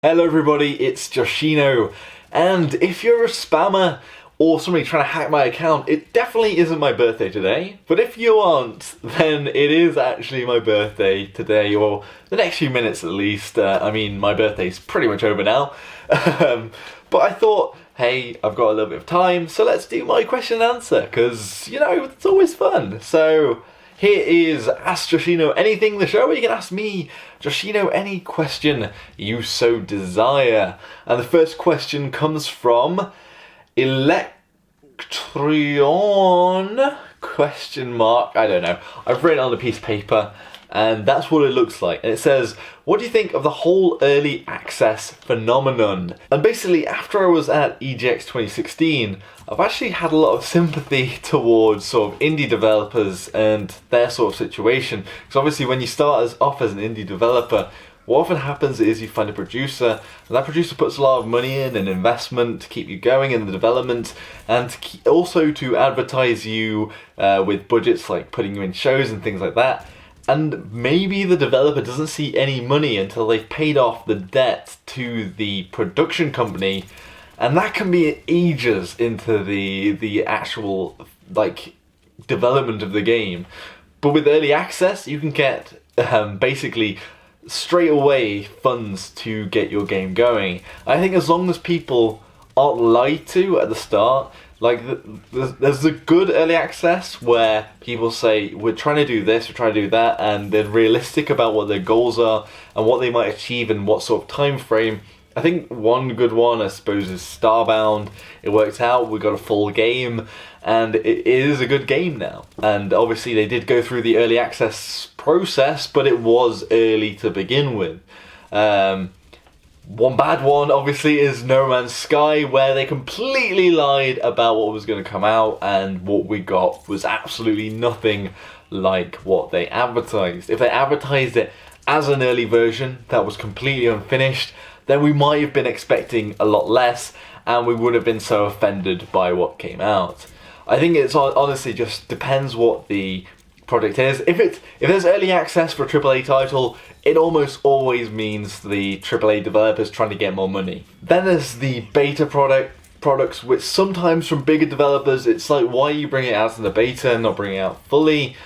Hello everybody, it's Joshino, and if you're a spammer or somebody trying to hack my account, it definitely isn't my birthday today. But if you aren't, then it is actually my birthday today, or the next few minutes at least. I mean, my birthday's pretty much over now. But I thought, hey, I've got a little bit of time, so let's do my question and answer, because, you know, it's always fun. So here is Ask Joshino Anything, the show where you can ask me, Joshino, any question you so desire. And the first question comes from Electrion, question mark, I don't know. I've written it on a piece of paper, and that's what it looks like. And it says, what do you think of the whole early access phenomenon? And basically, after I was at EGX 2016, I've actually had a lot of sympathy towards sort of indie developers and their sort of situation. Because obviously when you start off as an indie developer, what often happens is you find a producer, and that producer puts a lot of money in and investment to keep you going in the development, and also to advertise you with budgets like putting you in shows and things like that. And maybe the developer doesn't see any money until they've paid off the debt to the production company, and that can be ages into the actual like development of the game. But with early access, you can get basically straight away funds to get your game going. I think as long as people aren't lied to at the start, like there's a good early access where people say we're trying to do this, we're trying to do that, and they're realistic about what their goals are and what they might achieve in what sort of time frame. I think one good one, I suppose, is Starbound. It worked out, we got a full game, and it is a good game now. And obviously they did go through the early access process, but it was early to begin with. One bad one, obviously, is No Man's Sky, where they completely lied about what was going to come out, and what we got was absolutely nothing like what they advertised. If they advertised it as an early version that was completely unfinished, then we might have been expecting a lot less, and we would have been so offended by what came out. I think it's honestly just depends what the project is. If there's early access for a AAA title, it almost always means the AAA developers trying to get more money. Then there's the beta products, which sometimes from bigger developers, it's like, why are you bringing it out in the beta and not bringing it out fully?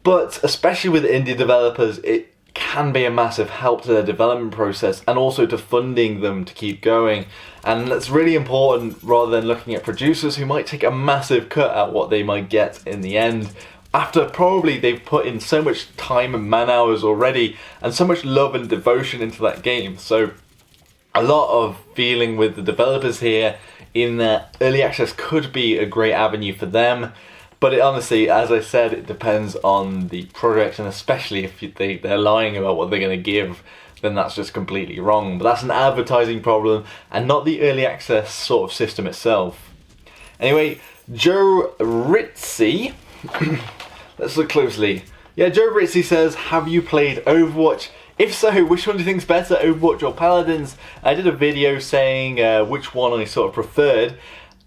But especially with indie developers, it can be a massive help to their development process and also to funding them to keep going. And that's really important rather than looking at producers who might take a massive cut at what they might get in the end, after probably they've put in so much time and man hours already and so much love and devotion into that game. So a lot of feeling with the developers here in that early access could be a great avenue for them. But it honestly, as I said, it depends on the project, and especially if they're lying about what they're going to give, then that's just completely wrong. But that's an advertising problem and not the early access sort of system itself. Anyway, Joe Ritzy, let's look closely. Yeah, Joe Ritzy says, have you played Overwatch? If so, which one do you think's better, Overwatch or Paladins? I did a video saying which one I sort of preferred.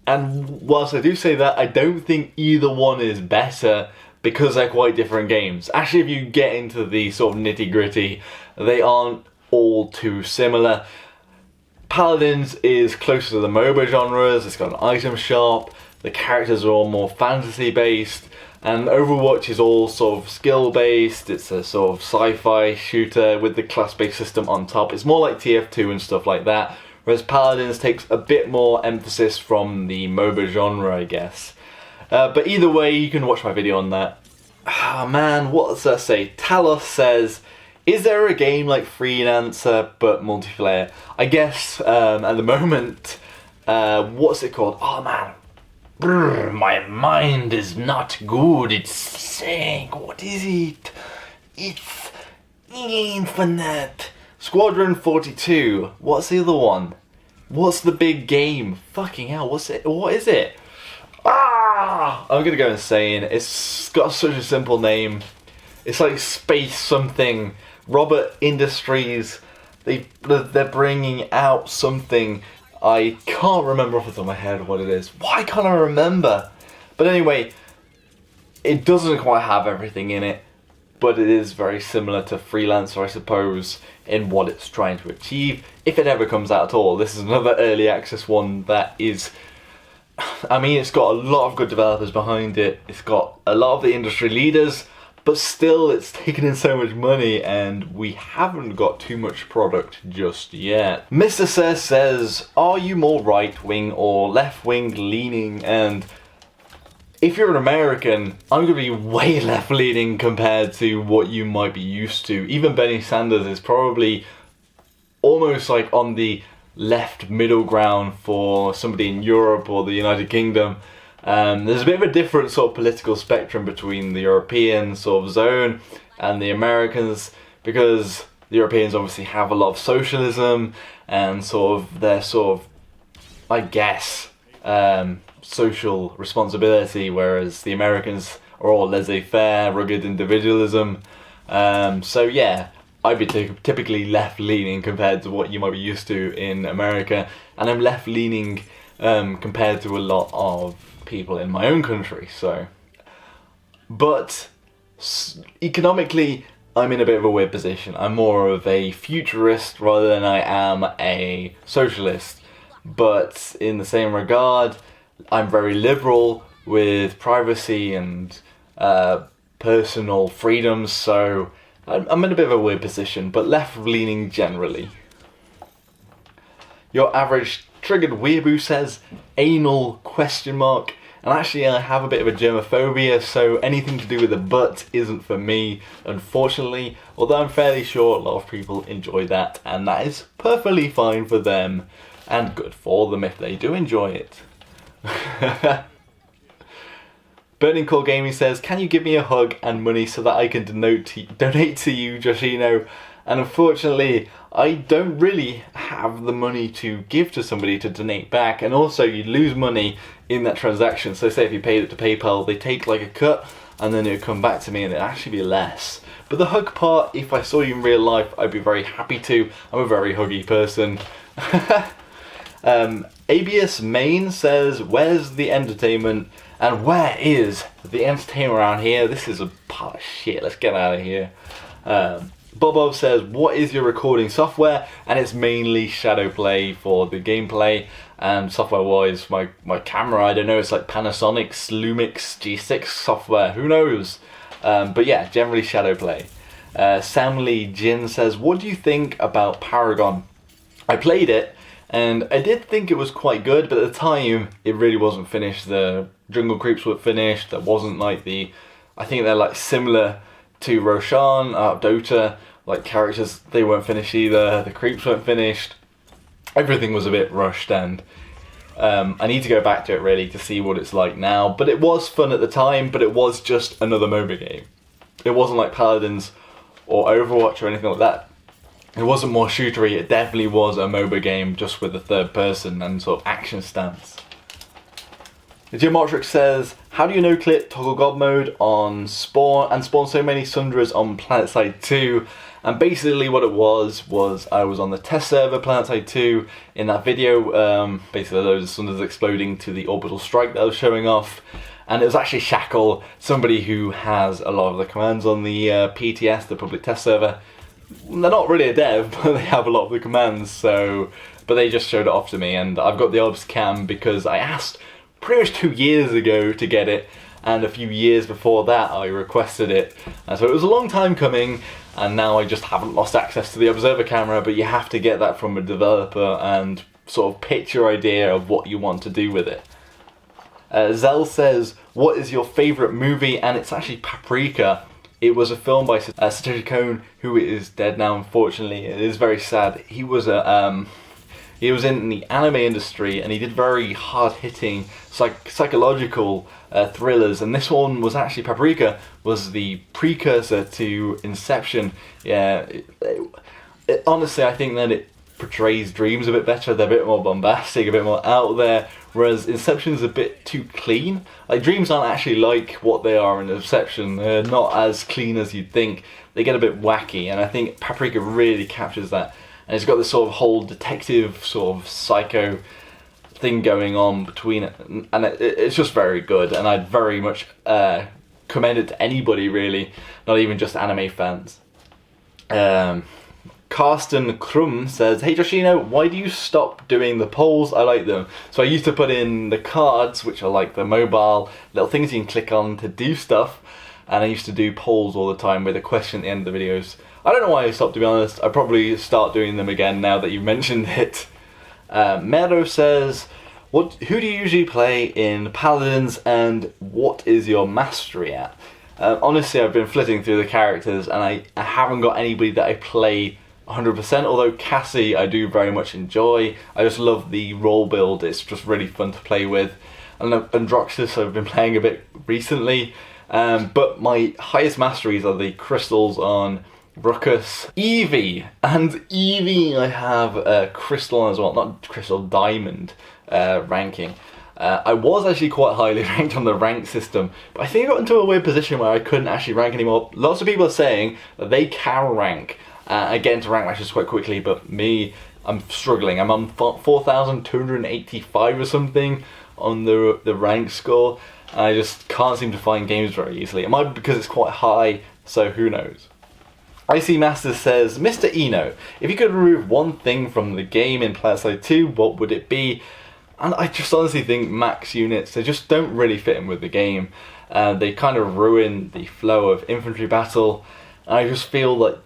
And whilst I do say that, I don't think either one is better because they're quite different games. Actually, if you get into the sort of nitty gritty, they aren't all too similar. Paladins is closer to the MOBA genres, it's got an item shop, the characters are all more fantasy based, and Overwatch is all sort of skill based. It's a sort of sci-fi shooter with the class based system on top. It's more like TF2 and stuff like that. Whereas Paladins takes a bit more emphasis from the MOBA genre, I guess. But either way, you can watch my video on that. Ah man, what does that say? Talos says, is there a game like Freelancer but multiplayer? I guess at the moment, what's it called? Oh man, brr, my mind is not good. It's saying, what is it? It's Infinite. Squadron 42. What's the other one? What's the big game? Fucking hell, what's it? What is it? Ah! I'm gonna go insane. It's got such a simple name. It's like Space something. Robert Industries. They're bringing out something. I can't remember off the top of my head what it is. Why can't I remember? But anyway, it doesn't quite have everything in it. but it is very similar to Freelancer, I suppose, in what it's trying to achieve, if it ever comes out at all. This is another early access one that is, I mean, it's got a lot of good developers behind it, it's got a lot of the industry leaders, but still it's taken in so much money and we haven't got too much product just yet. Mr. Sess says, are you more right-wing or left-wing leaning? And if you're an American, I'm going to be way left-leaning compared to what you might be used to. Even Bernie Sanders is probably almost like on the left middle ground for somebody in Europe or the United Kingdom. There's a bit of a different sort of political spectrum between the European sort of zone and the Americans, because the Europeans obviously have a lot of socialism and sort of their sort of, I guess, social responsibility, whereas the Americans are all laissez-faire, rugged individualism. So yeah, I'd be typically left-leaning compared to what you might be used to in America, and I'm left-leaning compared to a lot of people in my own country. So, but economically, I'm in a bit of a weird position. I'm more of a futurist rather than I am a socialist. But in the same regard, I'm very liberal with privacy and personal freedoms, so I'm in a bit of a weird position, but left-leaning generally. Your average triggered weeaboo says anal ? And actually I have a bit of a germophobia, so anything to do with the butt isn't for me, unfortunately, although I'm fairly sure a lot of people enjoy that, and that is perfectly fine for them, and good for them if they do enjoy it. Burning Core Gaming says, can you give me a hug and money so that I can donate to you, Joshino? And unfortunately, I don't really have the money to give to somebody to donate back, and also you lose money in that transaction. So say if you paid it to PayPal, they take like a cut and then it would come back to me and it'd actually be less. But the hug part, if I saw you in real life, I'd be very happy to. I'm a very huggy person. ABS Main says, where's the entertainment? And where is the entertainment around here? This is a pile of shit, let's get out of here. Bobo says, what is your recording software? And it's mainly Shadowplay for the gameplay, and software wise, my camera, I don't know, it's like Panasonic's Lumix G6 software, who knows? But yeah, generally Shadowplay. Sam Lee Jin says, what do you think about Paragon? I played it, and I did think it was quite good, but at the time, it really wasn't finished. The jungle creeps were finished, there wasn't like I think they're like similar to Roshan, Dota, like characters, they weren't finished either, the creeps weren't finished, everything was a bit rushed, and I need to go back to it really to see what it's like now. But it was fun at the time, but it was just another MOBA game. It wasn't like Paladins or Overwatch or anything like that. It wasn't more shootery, it definitely was a MOBA game just with the third person and sort of action stance. Geometric says, how do you no-clip toggle god mode on Spawn and spawn so many Sundras on Planetside 2? And basically what it was I was on the test server Planetside 2 in that video, basically those Sundras exploding to the orbital strike that I was showing off. And it was actually Shackle, somebody who has a lot of the commands on the PTS, the public test server. They're not really a dev, but they have a lot of the commands, so, but they just showed it off to me, and I've got the obs cam because I asked pretty much 2 years ago to get it, and a few years before that I requested it, and so it was a long time coming, and now I just haven't lost access to the observer camera, but you have to get that from a developer and sort of pitch your idea of what you want to do with it. Zell says, what is your favourite movie? And it's actually Paprika. It was a film by Satoshi Kon, who is dead now, unfortunately. It is very sad. He was in the anime industry, and he did very hard-hitting psychological thrillers. And this one was actually, Paprika was the precursor to Inception. Yeah, honestly, I think that it portrays dreams a bit better. They're a bit more bombastic, a bit more out there, whereas Inception's a bit too clean. Like, dreams aren't actually like what they are in Inception. They're not as clean as you'd think. They get a bit wacky, and I think Paprika really captures that. And it's got this sort of whole detective sort of psycho thing going on between it, and it's just very good, and I'd very much commend it to anybody really, not even just anime fans. Karsten Krum says, hey Joshino, why do you stop doing the polls? I like them. So I used to put in the cards, which are like the mobile little things you can click on to do stuff, and I used to do polls all the time with a question at the end of the videos. I don't know why I stopped, to be honest. I'll probably start doing them again now that you've mentioned it. Mero says, who do you usually play in Paladins, and what is your mastery at? Honestly, I've been flitting through the characters, and I haven't got anybody that I play 100%, although Cassie I do very much enjoy. I just love the role build, it's just really fun to play with. And Androxus I've been playing a bit recently, but my highest masteries are the crystals on Ruckus. Eevee I have a crystal on as well, not crystal, diamond ranking. I was actually quite highly ranked on the rank system, but I think I got into a weird position where I couldn't actually rank anymore. Lots of people are saying that they can rank, I get into rank matches quite quickly, but me, I'm struggling. I'm on 4,285 or something on the rank score. I just can't seem to find games very easily. It might be because it's quite high, so who knows. IC Masters says, Mr. Eno, if you could remove one thing from the game in Planetside 2, what would it be? And I just honestly think max units, they just don't really fit in with the game. They kind of ruin the flow of infantry battle. And I just feel like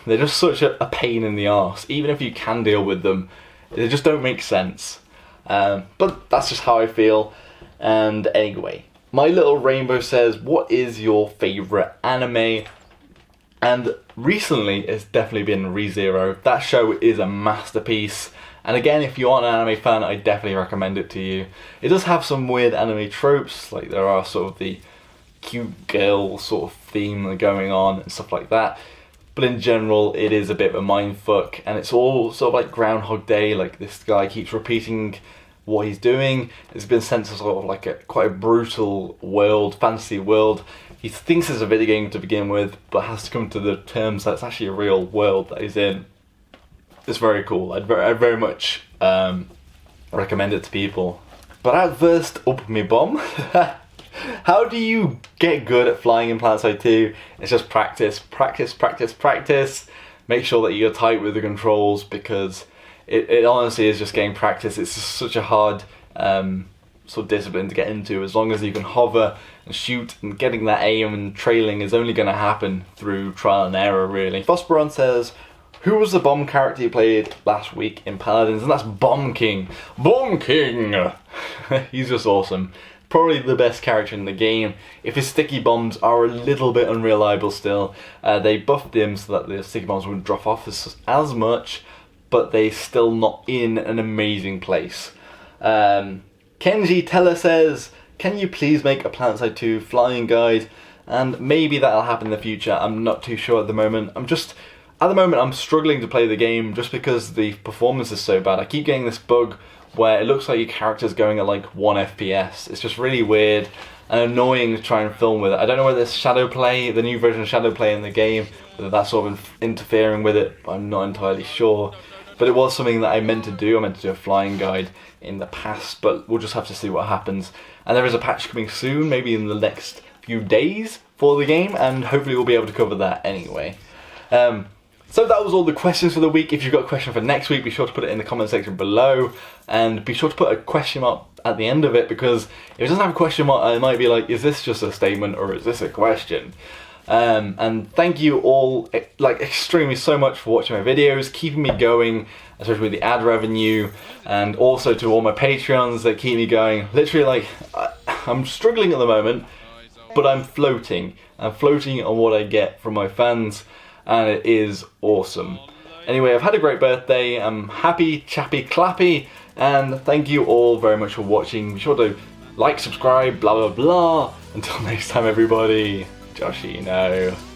they're just such a pain in the arse. Even if you can deal with them, they just don't make sense. But that's just how I feel. And anyway, My Little Rainbow says, what is your favourite anime? And recently it's definitely been ReZero. That show is a masterpiece. And again, if you aren't an anime fan, I definitely recommend it to you. It does have some weird anime tropes, like there are sort of the cute girl sort of theme going on and stuff like that. But in general, it is a bit of a mindfuck, and it's all sort of like Groundhog Day. Like this guy keeps repeating what he's doing. It's been sent to sort of like quite a brutal world, fantasy world. He thinks it's a video game to begin with, but has to come to the terms that it's actually a real world that he's in. It's very cool. I'd very much recommend it to people. But at first, up me bum. How do you get good at flying in Planetside 2? It's just practice, practice, practice, practice. Make sure that you're tight with the controls, because it honestly is just getting practice. It's just such a hard sort of discipline to get into. As long as you can hover and shoot, and getting that aim and trailing is only going to happen through trial and error, really. Phosperon says, who was the bomb character you played last week in Paladins? And that's Bomb King. Bomb King! He's just awesome. Probably the best character in the game. If his sticky bombs are a little bit unreliable still, they buffed him so that the sticky bombs wouldn't drop off as much, but they still not in an amazing place. Kenji Teller says, can you please make a Planetside 2 flying guide? And maybe that'll happen in the future. I'm not too sure at the moment. At the moment I'm struggling to play the game just because the performance is so bad. I keep getting this bug where it looks like your character's going at like 1 FPS. It's just really weird and annoying to try and film with it. I don't know whether it's shadow play, the new version of shadow play in the game, whether that's sort of interfering with it. I'm not entirely sure. But it was something that I meant to do. I meant to do a flying guide in the past, but we'll just have to see what happens. And there is a patch coming soon, maybe in the next few days for the game, and hopefully we'll be able to cover that anyway. So that was all the questions for the week. If you've got a question for next week, be sure to put it in the comment section below, and be sure to put a question mark at the end of it, because if it doesn't have a question mark, I might be like, is this just a statement or is this a question? And thank you all like extremely so much for watching my videos, keeping me going, especially with the ad revenue, and also to all my Patreons that keep me going. Literally, like, I'm struggling at the moment, but I'm floating. I'm floating on what I get from my fans, and it is awesome. Anyway, I've had a great birthday. I'm happy, chappy, clappy, and thank you all very much for watching. Be sure to like, subscribe, blah blah blah. Until next time, everybody. Joshino.